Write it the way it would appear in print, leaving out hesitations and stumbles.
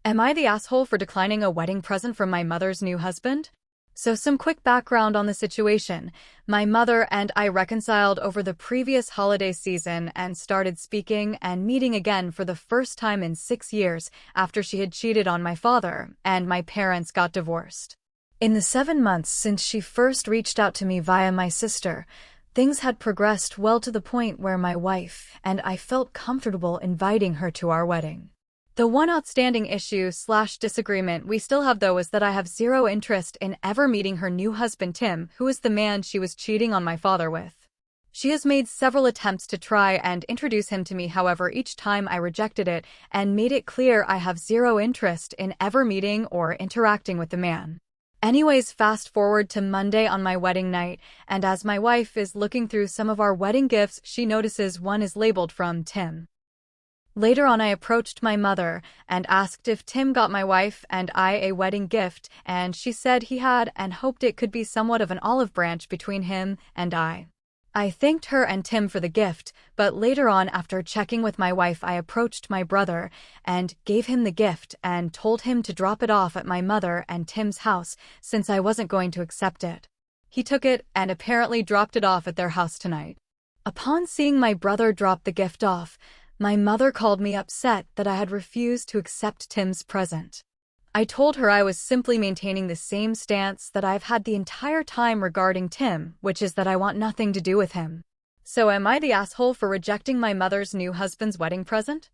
Am I the asshole for declining a wedding present from my mother's new husband? So some quick background on the situation. My mother and I reconciled over the previous holiday season and started speaking and meeting again for the first time in 6 years after she had cheated on my father and my parents got divorced. In the 7 months since she first reached out to me via my sister, things had progressed well to the point where my wife and I felt comfortable inviting her to our wedding. The one outstanding issue/disagreement we still have though is that I have zero interest in ever meeting her new husband Tim, who is the man she was cheating on my father with. She has made several attempts to try and introduce him to me, however each time I rejected it and made it clear I have zero interest in ever meeting or interacting with the man. Anyways, fast forward to Monday on my wedding night, and as my wife is looking through some of our wedding gifts, she notices one is labeled from Tim. Later on, I approached my mother and asked if Tim got my wife and I a wedding gift, and she said he had and hoped it could be somewhat of an olive branch between him and I. I thanked her and Tim for the gift, but later on, after checking with my wife, I approached my brother and gave him the gift and told him to drop it off at my mother and Tim's house since I wasn't going to accept it. He took it and apparently dropped it off at their house tonight. Upon seeing my brother drop the gift off, my mother called me upset that I had refused to accept Tim's present. I told her I was simply maintaining the same stance that I've had the entire time regarding Tim, which is that I want nothing to do with him. So am I the asshole for rejecting my mother's new husband's wedding present?